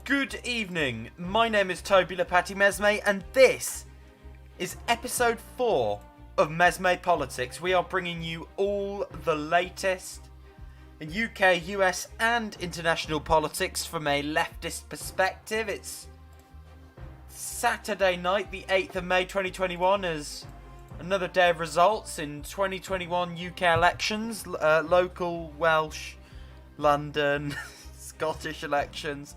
Good evening, my name is Toby Lepati Mesme, and this is episode 4 of MesmePolitics. We are bringing you all the latest in UK, US and international politics from a leftist perspective. It's Saturday night, the 8th of May 2021, as another day of results in 2021 UK elections, local, Welsh, London, Scottish elections.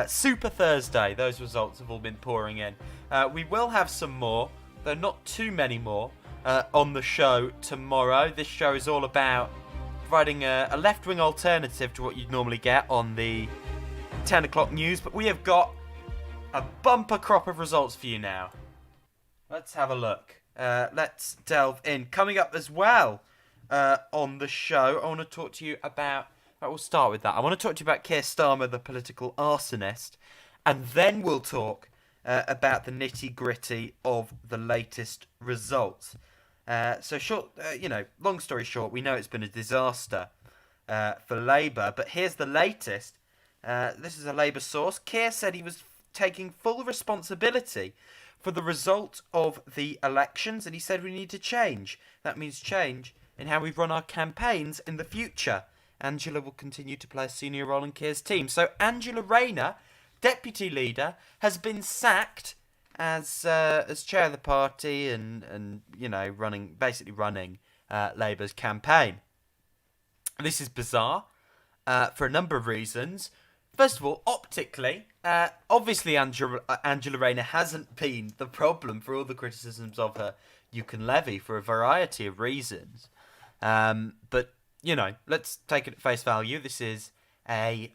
Super Thursday, those results have all been pouring in. We will have some more, though not too many more, on the show tomorrow. This show is all about providing a left-wing alternative to what you'd normally get on the 10 o'clock news, but we have got a bumper crop of results for you now. Let's have a look. Let's delve in. Coming up as well on the show, I want to talk to you about... Right, we'll start with that. I want to talk to you about Keir Starmer, the political arsonist, and then we'll talk about the nitty-gritty of the latest results. Long story short, we know it's been a disaster for Labour, but here's the latest. This is a Labour source. Keir said he was taking full responsibility for the result of the elections, and he said we need to change. That means change in how we run our campaigns in the future. Angela will continue to play a senior role in Keir's team. So Angela Rayner, deputy leader, has been sacked as chair of the party and running Labour's campaign. This is bizarre for a number of reasons. First of all, optically, obviously Angela Rayner hasn't been the problem for all the criticisms of her you can levy for a variety of reasons. But let's take it at face value. This is a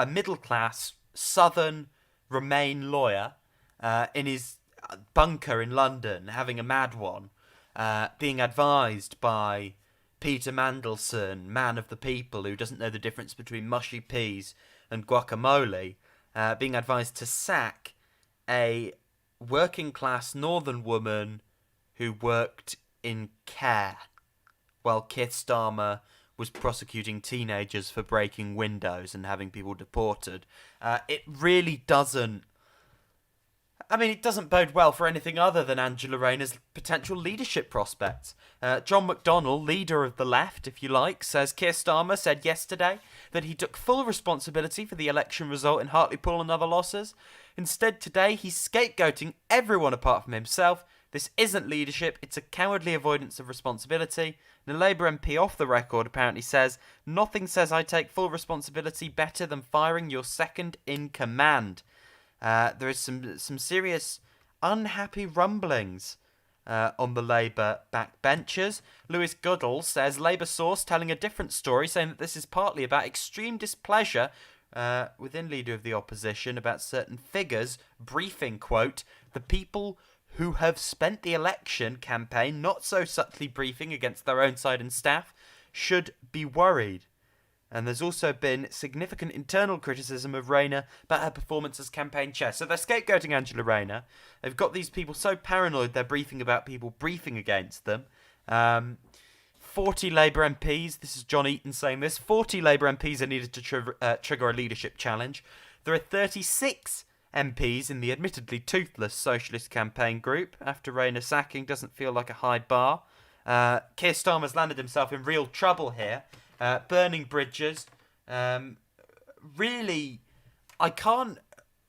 middle-class Southern Remain lawyer in his bunker in London, having a mad one, being advised by Peter Mandelson, man of the people who doesn't know the difference between mushy peas and guacamole, being advised to sack a working-class northern woman who worked in care, while Keir Starmer was prosecuting teenagers for breaking windows and having people deported. It really doesn't... it doesn't bode well for anything other than Angela Rayner's potential leadership prospects. John McDonnell, leader of the left, if you like, says Keir Starmer said yesterday that he took full responsibility for the election result in Hartlepool and other losses. Instead, today, he's scapegoating everyone apart from himself. This isn't leadership, it's a cowardly avoidance of responsibility. The Labour MP off the record apparently says, nothing says I take full responsibility better than firing your second in command. There is some serious unhappy rumblings on the Labour backbenchers. Lewis Goodall says Labour source telling a different story, saying that this is partly about extreme displeasure within Leader of the Opposition about certain figures, briefing, quote, the people who have spent the election campaign not so subtly briefing against their own side and staff should be worried. And there's also been significant internal criticism of Rayner about her performance as campaign chair. So they're scapegoating Angela Rayner. They've got these people so paranoid they're briefing about people briefing against them. 40 Labour MPs, this is John Eaton saying this, 40 Labour MPs are needed to trigger a leadership challenge. There are 36 MPs in the admittedly toothless Socialist campaign group. After Rayner's sacking, doesn't feel like a high bar. Keir Starmer's landed himself in real trouble here. Burning bridges. Really, I can't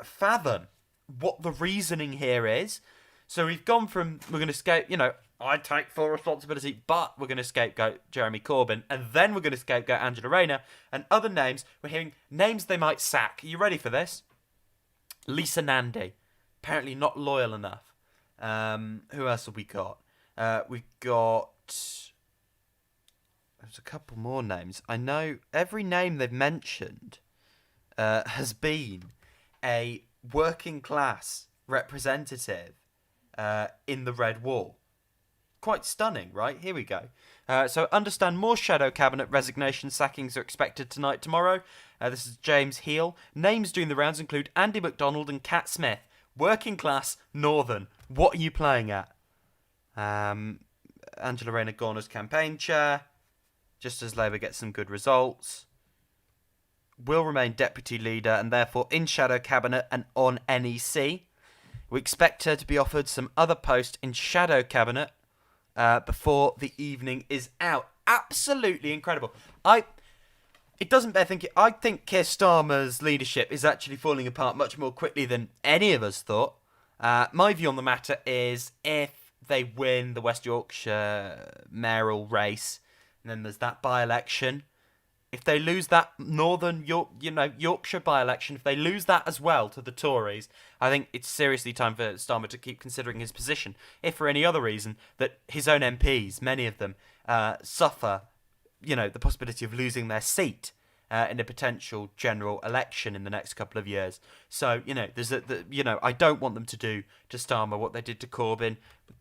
fathom what the reasoning here is. So we've gone from, we're going to I take full responsibility, but we're going to scapegoat Jeremy Corbyn, and then we're going to scapegoat Angela Rayner, and other names. We're hearing names they might sack. Are you ready for this? Lisa Nandy, apparently not loyal enough. Who else have we got? We've got... There's a couple more names. I know every name they've mentioned has been a working class representative in the Red Wall. Quite stunning, right? Here we go. So understand more shadow cabinet resignation sackings are expected tonight, tomorrow. This is James Heal. Names doing the rounds include Andy McDonald and Cat Smith. Working class, Northern. What are you playing at? Angela Rayner gone as campaign chair, just as Labour gets some good results. will remain deputy leader and therefore in shadow cabinet and on NEC. We expect her to be offered some other post in shadow cabinet before the evening is out. Absolutely incredible. It doesn't bear thinking. I think Keir Starmer's leadership is actually falling apart much more quickly than any of us thought. My view on the matter is if they win the West Yorkshire mayoral race, and then there's that by-election, if they lose that Yorkshire by-election, if they lose that as well to the Tories, I think it's seriously time for Starmer to keep considering his position. If for any other reason that his own MPs, many of them, suffer, the possibility of losing their seat in a potential general election in the next couple of years. So, I don't want them to do to Starmer what they did to Corbyn.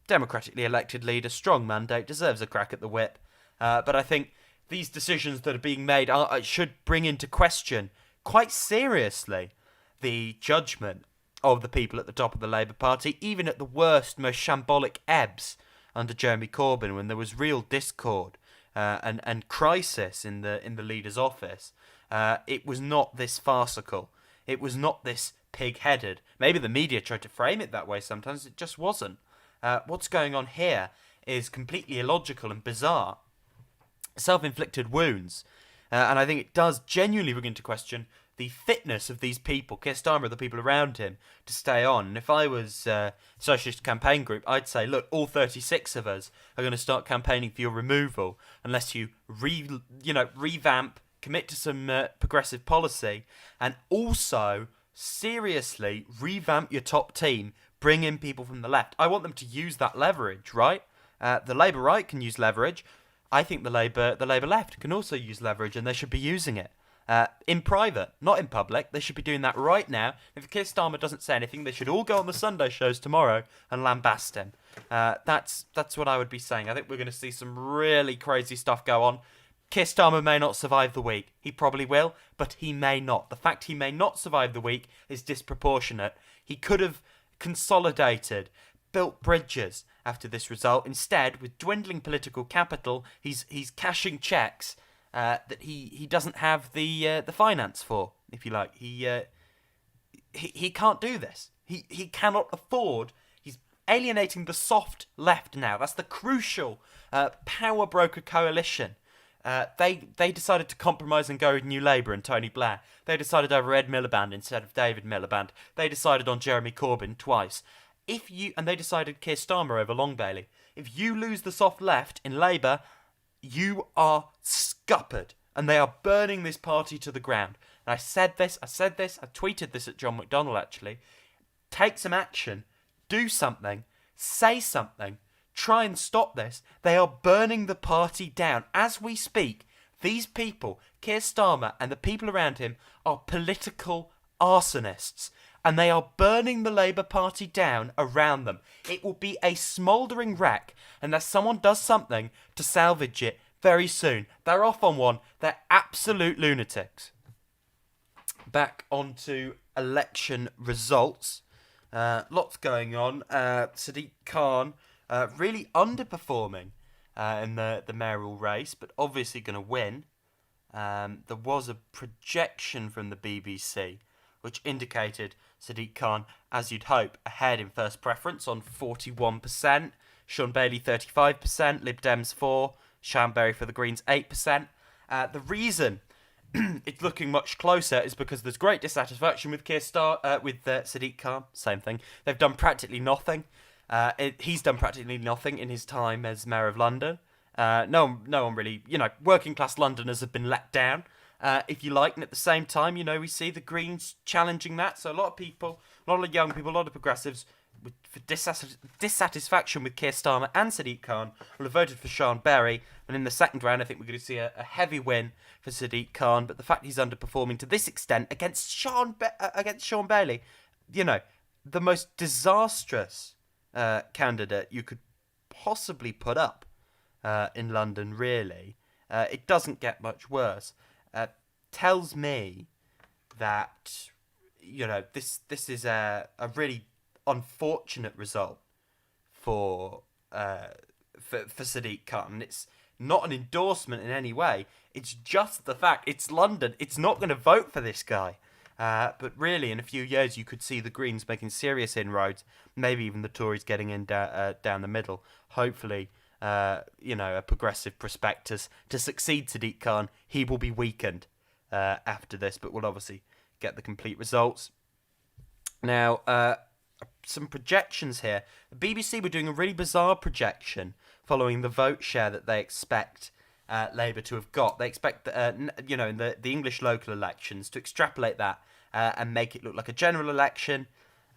Democratically elected leader, strong mandate, deserves a crack at the whip. But I think these decisions that are being made should bring into question, quite seriously, the judgment of the people at the top of the Labour Party, even at the worst, most shambolic ebbs under Jeremy Corbyn, when there was real discord and crisis in the leader's office. It was not this farcical. It was not this pig-headed. Maybe the media tried to frame it that way sometimes. It just wasn't. What's going on here is completely illogical and bizarre. Self-inflicted wounds. And I think it does genuinely begin to question the fitness of these people, Keir Starmer, the people around him, to stay on. And if I was Socialist Campaign Group, I'd say, look, all 36 of us are going to start campaigning for your removal unless you revamp, commit to some progressive policy, and also seriously revamp your top team, bring in people from the left. I want them to use that leverage, right? The Labour right can use leverage. I think the Labour left can also use leverage, and they should be using it. In private, not in public. They should be doing that right now. If Keir Starmer doesn't say anything, they should all go on the Sunday shows tomorrow and lambast him. That's what I would be saying. I think we're going to see some really crazy stuff go on. Keir Starmer may not survive the week. He probably will, but he may not. The fact he may not survive the week is disproportionate. He could have consolidated, built bridges after this result. Instead, with dwindling political capital, he's cashing checks that he doesn't have the finance for, if you like. He can't do this. He cannot afford. He's alienating the soft left now. That's the crucial power broker coalition. They decided to compromise and go with New Labour and Tony Blair. They decided over Ed Miliband instead of David Miliband. They decided on Jeremy Corbyn twice. And they decided Keir Starmer over Long Bailey. If you lose the soft left in Labour, you are scuppered, and they are burning this party to the ground. And I said this, I tweeted this at John McDonnell actually. Take some action, do something, say something, try and stop this. They are burning the party down. As we speak, these people, Keir Starmer and the people around him, are political arsonists. And they are burning the Labour Party down around them. It will be a smouldering wreck unless someone does something to salvage it very soon. They're off on one. They're absolute lunatics. Back onto election results. Lots going on. Sadiq Khan really underperforming in the mayoral race, but obviously going to win. There was a projection from the BBC which indicated Sadiq Khan, as you'd hope, ahead in first preference on 41%, Sean Bailey 35%, Lib Dems 4%, Sian Berry for the Greens 8%. The reason it's looking much closer is because there's great dissatisfaction with Sadiq Khan. Same thing. They've done practically nothing. He's done practically nothing in his time as Mayor of London. No one really, working class Londoners have been let down. If you like, and at the same time, we see the Greens challenging that. So a lot of people, a lot of young people, a lot of progressives, for dissatisfaction with Keir Starmer and Sadiq Khan, will have voted for Sian Berry. And in the second round, I think we're going to see a heavy win for Sadiq Khan. But the fact he's underperforming to this extent against Sian Bailey, the most disastrous candidate you could possibly put up in London, really. It doesn't get much worse. Tells me that this is a really unfortunate result for Sadiq Khan. It's not an endorsement in any way. It's just the fact it's London. It's not going to vote for this guy. But really, in a few years, you could see the Greens making serious inroads. Maybe even the Tories getting in down the middle. Hopefully, a progressive prospectus to succeed Sadiq Khan. He will be weakened after this, but we'll obviously get the complete results. Now, some projections here. The BBC were doing a really bizarre projection following the vote share that they expect Labour to have got. They expect, in the English local elections, to extrapolate that and make it look like a general election.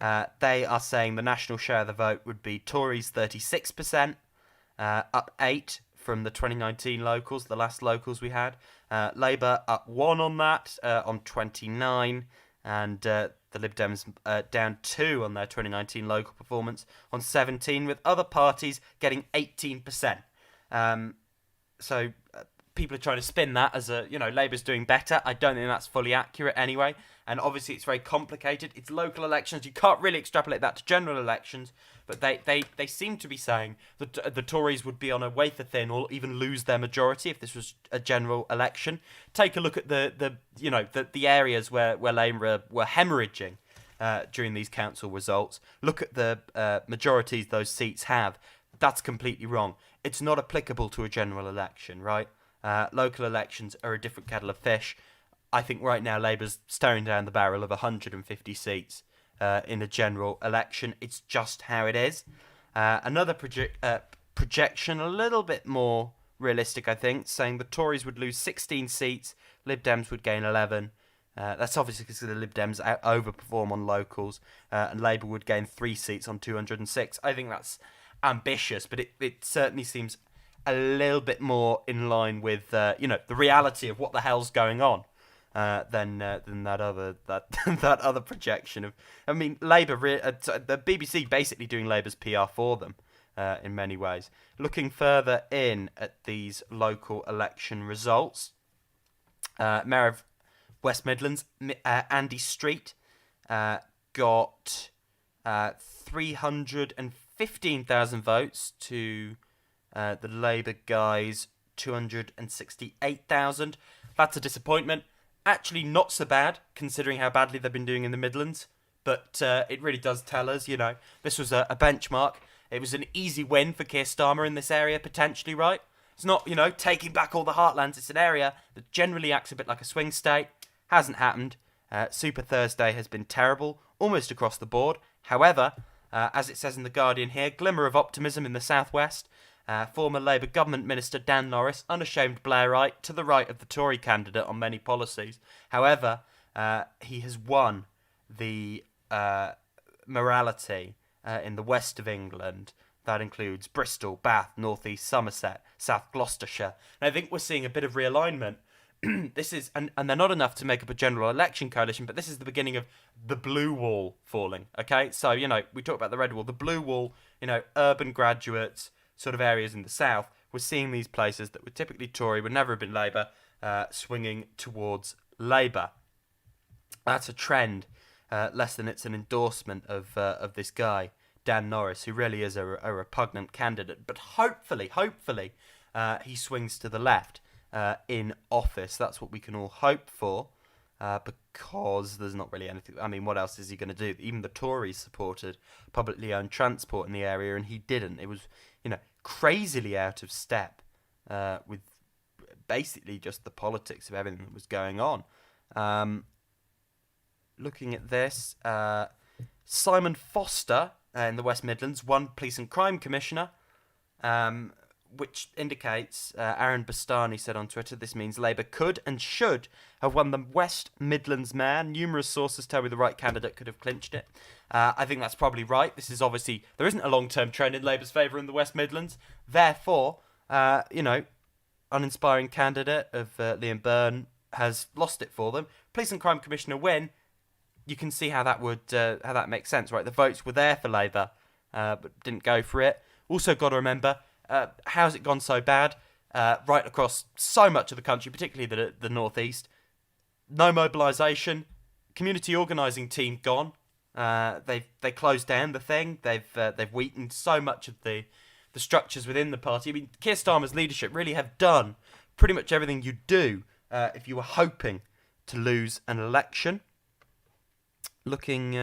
They are saying the national share of the vote would be Tories 36%, up 8 from the 2019 locals, the last locals we had. Labour up 1 on that, on 29, and the Lib Dems down 2 on their 2019 local performance on 17, with other parties getting 18%. So people are trying to spin that as Labour's doing better. I don't think that's fully accurate anyway. And obviously it's very complicated. It's local elections. You can't really extrapolate that to general elections. But they seem to be saying that the Tories would be on a wafer thin or even lose their majority if this was a general election. Take a look at the areas where Labour were hemorrhaging during these council results. Look at the majorities those seats have. That's completely wrong. It's not applicable to a general election, right? Local elections are a different kettle of fish. I think right now Labour's staring down the barrel of 150 seats in a general election. It's just how it is. Another projection, a little bit more realistic, I think, saying the Tories would lose 16 seats, Lib Dems would gain 11. That's obviously because the Lib Dems overperform on locals, and Labour would gain 3 seats on 206. I think that's ambitious, but it certainly seems a little bit more in line with the reality of what the hell's going on than that other projection of. I mean, Labour, the BBC basically doing Labour's PR for them in many ways. Looking further in at these local election results, Mayor of West Midlands, Andy Street, got 315,000 votes to the Labour guys 268,000. That's a disappointment. Actually, not so bad considering how badly they've been doing in the Midlands. But it really does tell us, this was a benchmark. It was an easy win for Keir Starmer in this area, potentially, right? It's not, taking back all the heartlands. It's an area that generally acts a bit like a swing state. Hasn't happened. Super Thursday has been terrible, almost across the board. However, as it says in The Guardian here, glimmer of optimism in the southwest. Former Labour government minister Dan Norris, unashamed Blairite, to the right of the Tory candidate on many policies. However, he has won the morality in the west of England. That includes Bristol, Bath, North East Somerset, South Gloucestershire. And I think we're seeing a bit of realignment. This is, and they're not enough to make up a general election coalition, but this is the beginning of the blue wall falling. Okay, so we talk about the red wall, the blue wall. Urban graduates, sort of areas in the south. We're seeing these places that were typically Tory, would never have been Labour, swinging towards Labour. That's a trend, less than it's an endorsement of this guy Dan Norris, who really is a repugnant candidate. But hopefully, he swings to the left. In office. That's what we can all hope for, because there's not really anything. I mean, what else is he going to do? Even the Tories supported publicly owned transport in the area, and he didn't. It was, crazily out of step with basically just the politics of everything that was going on. Looking at this, Simon Foster in the West Midlands won Police and Crime Commissioner. Which indicates, Aaron Bastani said on Twitter, this means Labour could and should have won the West Midlands mayor. Numerous sources tell me the right candidate could have clinched it. I think that's probably right. This is obviously, there isn't a long-term trend in Labour's favour in the West Midlands. Therefore, uninspiring candidate of Liam Byrne has lost it for them. Police and Crime Commissioner win. You can see how that would how that makes sense, right? The votes were there for Labour, but didn't go for it. Also got to remember, how's it gone so bad? Right across so much of the country, particularly the northeast. No mobilisation. Community organising team gone. They closed down the thing. They've weakened so much of the the structures within the party. I mean, Keir Starmer's leadership really have done pretty much everything you do if you were hoping to lose an election. Looking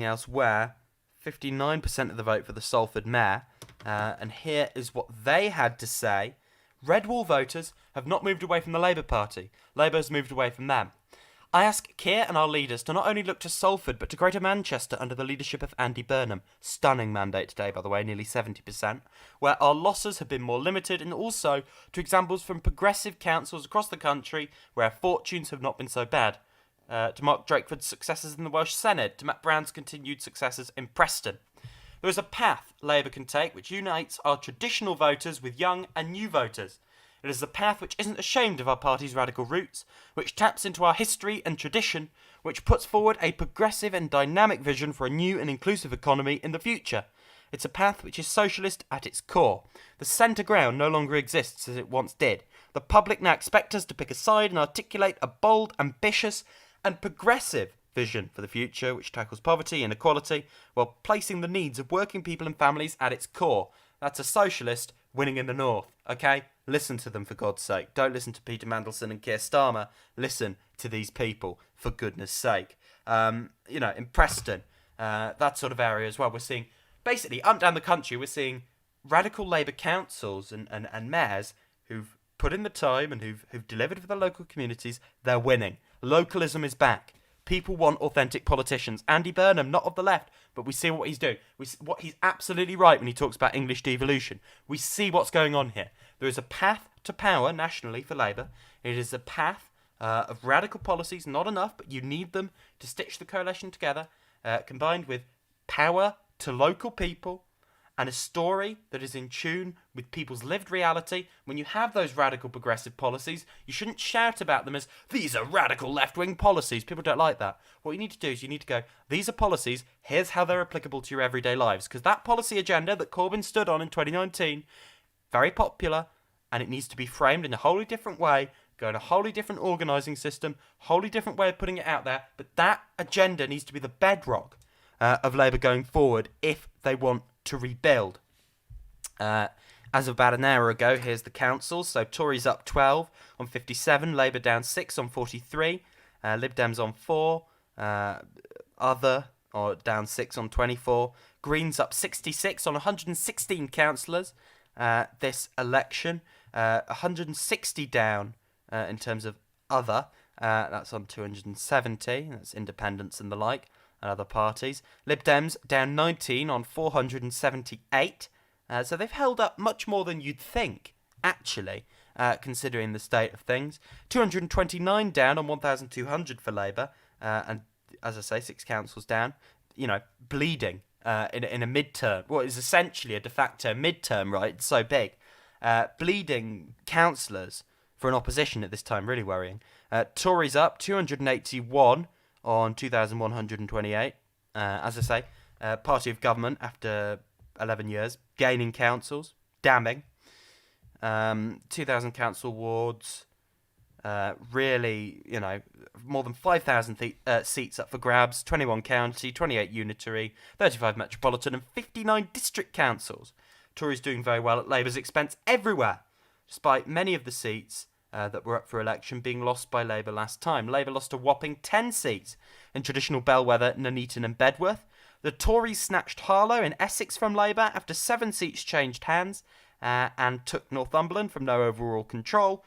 elsewhere, 59% of the vote for the Salford mayor, and here is what they had to say. Red Wall voters have not moved away from the Labour Party. Labour has moved away from them. I ask Keir and our leaders to not only look to Salford, but to Greater Manchester under the leadership of Andy Burnham. Stunning mandate today, by the way, nearly 70%, where our losses have been more limited, and also to examples from progressive councils across the country where fortunes have not been so bad. To Mark Drakeford's successes in the Welsh Senedd, to Matt Brown's continued successes in Preston. There is a path Labour can take which unites our traditional voters with young and new voters. It is a path which isn't ashamed of our party's radical roots, which taps into our history and tradition, which puts forward a progressive and dynamic vision for a new and inclusive economy in the future. It's a path which is socialist at its core. The centre ground no longer exists as it once did. The public now expect us to pick a side and articulate a bold, ambitious and progressive vision for the future which tackles poverty and inequality while placing the needs of working people and families at its core. That's a socialist winning in the north, okay? Listen to them for God's sake. Don't listen to Peter Mandelson and Keir Starmer. Listen to these people for goodness sake. In Preston, that sort of area as well, we're seeing, basically, up and down the country, we're seeing radical Labour councils and mayors who've put in the time and who've delivered for the local communities. They're winning. Localism is back. People want authentic politicians. Andy Burnham, not of the left, but we see what he's doing. He's absolutely right when he talks about English devolution. We see what's going on here. There is a path to power nationally for Labour. It is a path of radical policies, not enough, but you need them to stitch the coalition together, combined with power to local people and a story that is in tune with people's lived reality. When you have those radical progressive policies, you shouldn't shout about them as, these are radical left-wing policies. People don't like that. What you need to do is you need to go, these are policies, here's how they're applicable to your everyday lives. Because that policy agenda that Corbyn stood on in 2019, very popular, and it needs to be framed in a wholly different way, go in a wholly different organising system, wholly different way of putting it out there. But that agenda needs to be the bedrock of Labour going forward if they want to rebuild. As of about an hour ago, here's the councils. So Tories up 12 on 57, Labour down 6 on 43, Lib Dems on 4, other or down 6 on 24, Greens up 66 on 116 councillors this election, 160 down in terms of other, that's on 270, that's independents and the like, and other parties. Lib Dems down 19 on 478. So they've held up much more than you'd think, actually, considering the state of things. 229 down on 1,200 for Labour. And as I say, 6 councils down. Bleeding in a midterm. What is essentially a de facto midterm, right? It's so big. Bleeding councillors for an opposition at this time, really worrying. Tories up 281 on 2,128. As I say, party of government after 11 years, gaining councils, damning. 2,000 council wards, really, more than 5,000 seats up for grabs, 21 county, 28 unitary, 35 metropolitan and 59 district councils. Tories doing very well at Labour's expense everywhere, despite many of the seats that were up for election being lost by Labour last time. Labour lost a whopping 10 seats in traditional bellwether Nuneaton and Bedworth. The Tories snatched Harlow in Essex from Labour after 7 seats changed hands and took Northumberland from no overall control.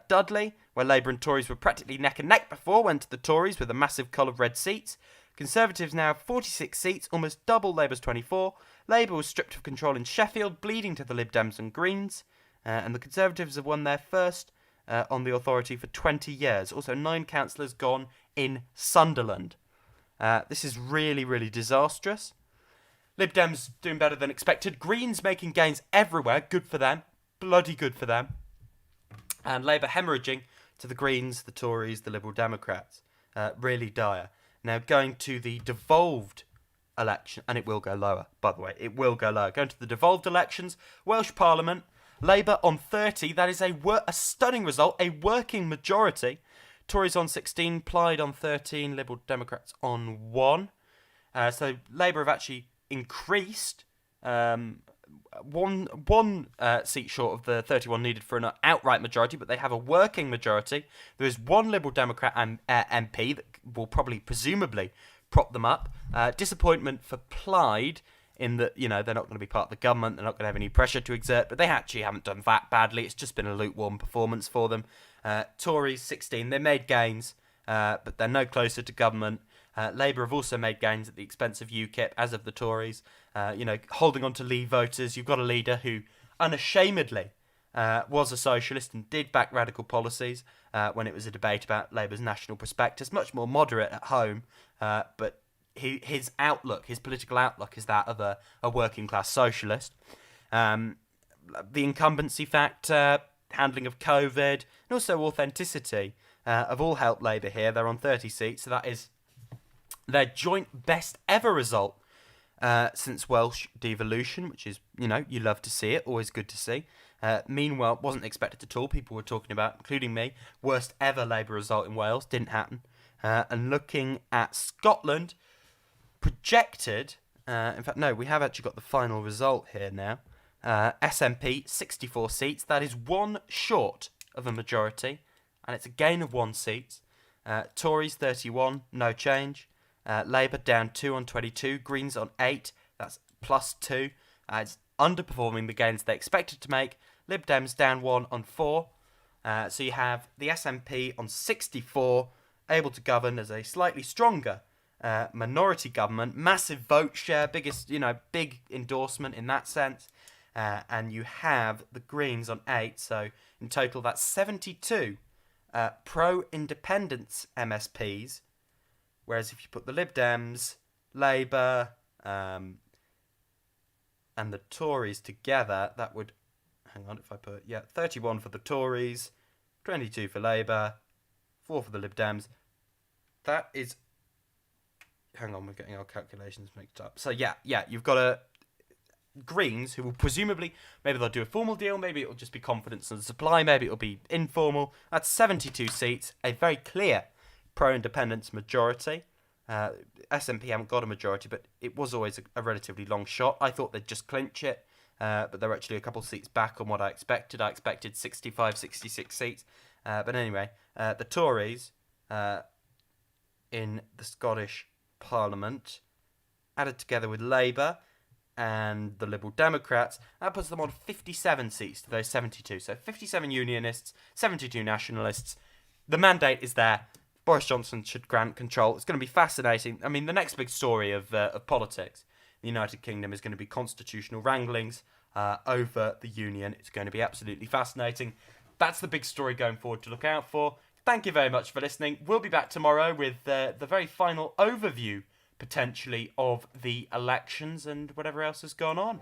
Dudley, where Labour and Tories were practically neck and neck before, went to the Tories with a massive cull of red seats. Conservatives now have 46 seats, almost double Labour's 24. Labour was stripped of control in Sheffield, bleeding to the Lib Dems and Greens. And the Conservatives have won their first on the authority for 20 years. Also, 9 councillors gone in Sunderland. This is really, really disastrous. Lib Dems doing better than expected. Greens making gains everywhere. Good for them. Bloody good for them. And Labour hemorrhaging to the Greens, the Tories, the Liberal Democrats. Really dire. Now going to the devolved election, and it will go lower, by the way. It will go lower. Going to the devolved elections, Welsh Parliament, Labour on 30. That is a stunning result, a working majority. Tories on 16, Plaid on 13, Liberal Democrats on 1. So Labour have actually increased one seat short of the 31 needed for an outright majority, but they have a working majority. There is one Liberal Democrat MP that will presumably prop them up. Disappointment for Plaid in that, they're not going to be part of the government, they're not going to have any pressure to exert, but they actually haven't done that badly. It's just been a lukewarm performance for them. Tories 16, they made gains, but they're no closer to government. Labour have also made gains at the expense of UKIP, as of the Tories. Holding on to Leave voters. You've got a leader who unashamedly was a socialist and did back radical policies when it was a debate about Labour's national prospectus. Much more moderate at home, but his political outlook is that of a working class socialist. The incumbency factor, handling of COVID, and also authenticity have all helped Labour here. They're on 30 seats, so that is their joint best ever result since Welsh devolution, which is, you love to see it, always good to see. Meanwhile, wasn't expected at all. People were talking about, including me, worst ever Labour result in Wales. Didn't happen. And looking at Scotland, projected, in fact, no, we have actually got the final result here now. SNP, 64 seats. That is one short of a majority, and it's a gain of 1 seat. Tories, 31, no change. Labour down 2 on 22, Greens on 8, that's +2. It's underperforming the gains they expected to make. Lib Dems down 1 on 4. So you have the SNP on 64, able to govern as a slightly stronger minority government. Massive vote share, biggest, big endorsement in that sense. And you have the Greens on 8, so in total that's 72 pro-independence MSPs. Whereas if you put the Lib Dems, Labour, and the Tories together, that would, 31 for the Tories, 22 for Labour, 4 for the Lib Dems. That is, we're getting our calculations mixed up. So you've got Greens, who will presumably, maybe they'll do a formal deal, maybe it'll just be confidence in the supply, maybe it'll be informal. That's 72 seats, a very clear pro-independence majority. SNP haven't got a majority, but it was always a relatively long shot. I thought they'd just clinch it, but they're actually a couple of seats back on what I expected. I expected 65, 66 seats. But anyway, the Tories in the Scottish Parliament, added together with Labour and the Liberal Democrats, that puts them on 57 seats to those 72. So 57 unionists, 72 nationalists. The mandate is there. Boris Johnson should grant control. It's going to be fascinating. I mean, the next big story of politics in the United Kingdom is going to be constitutional wranglings over the union. It's going to be absolutely fascinating. That's the big story going forward to look out for. Thank you very much for listening. We'll be back tomorrow with the very final overview, potentially, of the elections and whatever else has gone on.